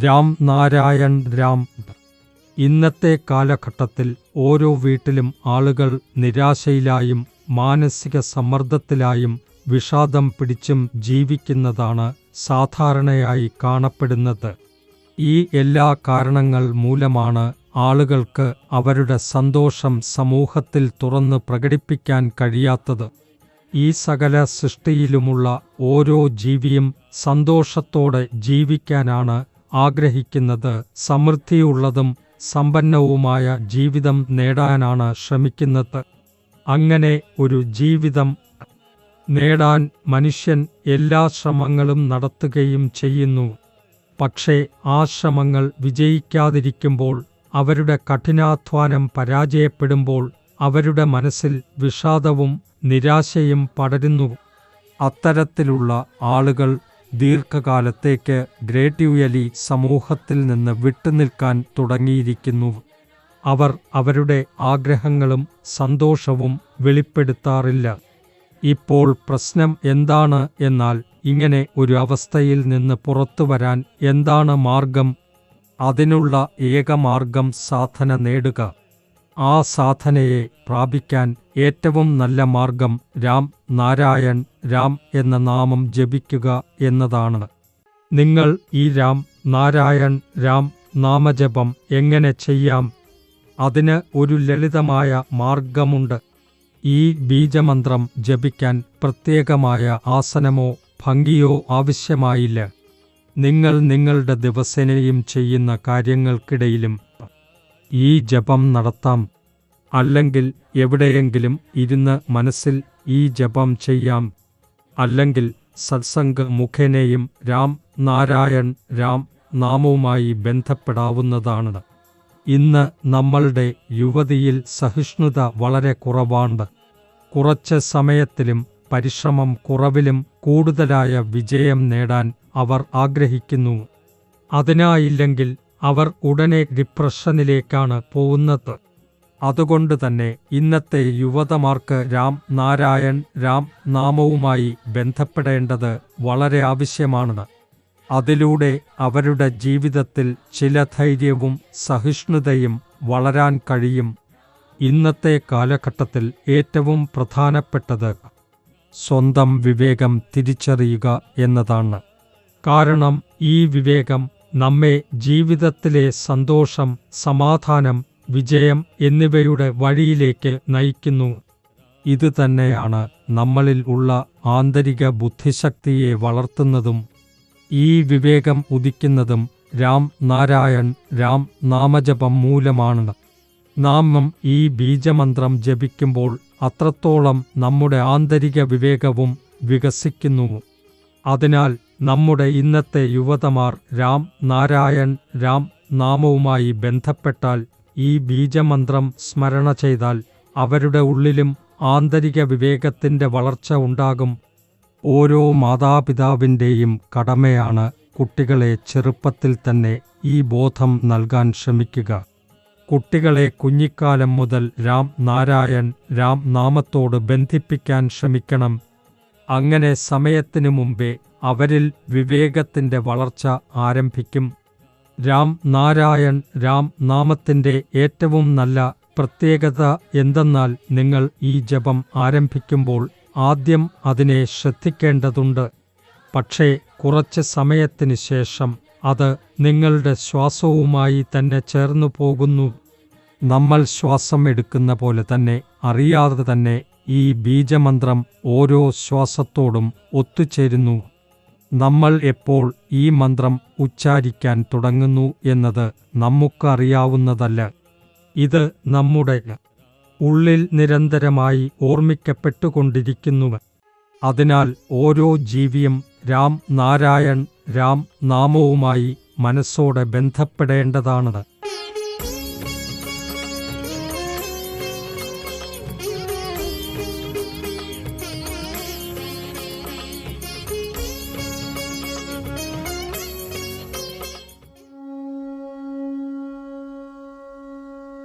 രാം നാരായൺ രാം. ഇന്നത്തെ കാലഘട്ടത്തിൽ ഓരോ വീട്ടിലും ആളുകൾ നിരാശയിലായും മാനസിക സമ്മർദ്ദത്തിലായും വിഷാദം പിടിച്ചും ജീവിക്കുന്നതാണ് സാധാരണയായി കാണപ്പെടുന്നത്. ഈ എല്ലാ കാരണങ്ങൾ മൂലമാണ് ആളുകൾക്ക് അവരുടെ സന്തോഷം സമൂഹത്തിൽ തുറന്ന് പ്രകടിപ്പിക്കാൻ കഴിയാത്തത്. ഈ സകല സൃഷ്ടിയിലുമുള്ള ഓരോ ജീവിയും സന്തോഷത്തോടെ ജീവിക്കാനാണ് ആഗ്രഹിക്കുന്നത്. സമൃദ്ധിയുള്ളതും സമ്പന്നവുമായ ജീവിതം നേടാനാണ് ശ്രമിക്കുന്നത്. അങ്ങനെ ഒരു ജീവിതം നേടാൻ മനുഷ്യൻ എല്ലാ ശ്രമങ്ങളും നടത്തുകയും ചെയ്യുന്നു. പക്ഷേ ആ ശ്രമങ്ങൾ വിജയിക്കാതിരിക്കുമ്പോൾ, അവരുടെ കഠിനാധ്വാനം പരാജയപ്പെടുമ്പോൾ അവരുടെ മനസ്സിൽ വിഷാദവും നിരാശയും പടരുന്നു. അത്തരത്തിലുള്ള ആളുകൾ ദീർഘകാലത്തേക്ക് ഗ്രാഡ്യുവലി സമൂഹത്തിൽ നിന്ന് വിട്ടുനിൽക്കാൻ തുടങ്ങിയിരിക്കുന്നു. അവർ അവരുടെ ആഗ്രഹങ്ങളും സന്തോഷവും വെളിപ്പെടുത്താറില്ല. ഇപ്പോൾ പ്രശ്നം എന്താണ് എന്നാൽ, ഇങ്ങനെ ഒരു അവസ്ഥയിൽ നിന്ന് പുറത്തുവരാൻ എന്താണ് മാർഗം? അതിനുള്ള ഏക മാർഗം സാധന നേടുക. ആ സാധനയെ പ്രാപിക്കാൻ ഏറ്റവും നല്ല മാർഗം രാം നാരായൺ രാം എന്ന നാമം ജപിക്കുക എന്നതാണ്. നിങ്ങൾ ഈ രാം നാരായൺ രാം നാമജപം എങ്ങനെ ചെയ്യാം? അതിന് ഒരു ലളിതമായ മാർഗമുണ്ട്. ഈ ബീജമന്ത്രം ജപിക്കാൻ പ്രത്യേകമായ ആസനമോ ഭംഗിയോ ആവശ്യമായില്ല. നിങ്ങൾ നിങ്ങളുടെ ദിവസേനയും ചെയ്യുന്ന കാര്യങ്ങൾക്കിടയിലും ഈ ജപം നടത്താം. അല്ലെങ്കിൽ എവിടെയെങ്കിലും ഇരുന്ന് മനസ്സിൽ ഈ ജപം ചെയ്യാം. അല്ലെങ്കിൽ സത്സംഗ് മുഖേനയും രാം നാരായൺ രാം നാമവുമായി ബന്ധപ്പെടാവുന്നതാണ്. ഇന്ന് നമ്മളുടെ യുവതിയിൽ സഹിഷ്ണുത വളരെ കുറവാണ്. കുറച്ച് സമയത്തിലും പരിശ്രമം കുറവിലും കൂടുതലായ വിജയം നേടാൻ അവർ ആഗ്രഹിക്കുന്നു. അതിനായില്ലെങ്കിൽ അവർ ഉടനെ ഡിപ്രഷനിലേക്കാണ് പോകുന്നത്. അതുകൊണ്ട് തന്നെ ഇന്നത്തെ യുവതമാർക്ക് രാം നാരായൺ രാം നാമവുമായി ബന്ധപ്പെടേണ്ടത് വളരെ ആവശ്യമാണ്. അതിലൂടെ അവരുടെ ജീവിതത്തിൽ ചില ധൈര്യവും സഹിഷ്ണുതയും വളരാൻ കഴിയും. ഇന്നത്തെ കാലഘട്ടത്തിൽ ഏറ്റവും പ്രധാനപ്പെട്ടത് സ്വന്തം വിവേകം തിരിച്ചറിയുക എന്നതാണ്. കാരണം ഈ വിവേകം നമ്മെ ജീവിതത്തിലെ സന്തോഷം, സമാധാനം, വിജയം എന്നിവയുടെ വഴിയിലേക്ക് നയിക്കുന്നു. ഇത് തന്നെയാണ് നമ്മളിൽ ഉള്ള ആന്തരിക ബുദ്ധിശക്തിയെ വളർത്തുന്നതും. ഈ വിവേകം ഉദിക്കുന്നതും രാം നാരായൺ രാം നാമജപം മൂലമാണ്. നാമം ഈ ബീജമന്ത്രം ജപിക്കുമ്പോൾ അത്രത്തോളം നമ്മുടെ ആന്തരിക വിവേകവും വികസിക്കുന്നു. അതിനാൽ നമ്മുടെ ഇന്നത്തെ യുവതമാർ രാം നാരായൺ രാം നാമവുമായി ബന്ധപ്പെട്ടാൽ, ഈ ബീജമന്ത്രം സ്മരണ ചെയ്താൽ അവരുടെ ഉള്ളിലും ആന്തരിക വിവേകത്തിൻ്റെ വളർച്ച ഉണ്ടാകും. ഓരോ മാതാപിതാവിൻ്റെയും കടമയാണ് കുട്ടികളെ ചെറുപ്പത്തിൽ തന്നെ ഈ ബോധം നൽകാൻ ശ്രമിക്കുക. കുട്ടികളെ കുഞ്ഞിക്കാലം മുതൽ രാം നാരായൺ രാം നാമത്തോട് ബന്ധിപ്പിക്കാൻ ശ്രമിക്കണം. അങ്ങനെ സമയത്തിനു മുമ്പേ അവരിൽ വിവേകത്തിൻ്റെ വളർച്ച ആരംഭിക്കും. രാം നാരായൺ രാം നാമത്തിൻ്റെ ഏറ്റവും നല്ല പ്രത്യേകത എന്തെന്നാൽ, നിങ്ങൾ ഈ ജപം ആരംഭിക്കുമ്പോൾ ആദ്യം അതിനെ ശ്രദ്ധിക്കേണ്ടതുണ്ട്. പക്ഷേ കുറച്ച് സമയത്തിന് ശേഷം അത് നിങ്ങളുടെ ശ്വാസവുമായി തന്നെ ചേർന്നു പോകുന്നു. നമ്മൾ ശ്വാസം എടുക്കുന്ന പോലെ തന്നെ അറിയാതെ തന്നെ ഈ ബീജമന്ത്രം ഓരോ ശ്വാസത്തോടും ഒത്തുചേരുന്നു. നമ്മൾ എപ്പോൾ ഈ മന്ത്രം ഉച്ചാരിക്കാൻ തുടങ്ങുന്നു എന്നത് നമുക്കറിയാവുന്നതല്ല. ഇത് നമ്മുടെ ഉള്ളിൽ നിരന്തരമായി ഓർമ്മിക്കപ്പെട്ടുകൊണ്ടിരിക്കുന്നു. അതിനാൽ ഓരോ ജീവിയും രാം നാരായൺ രാം നാമവുമായി മനസ്സോടെ ബന്ധപ്പെടേണ്ടതാണ്.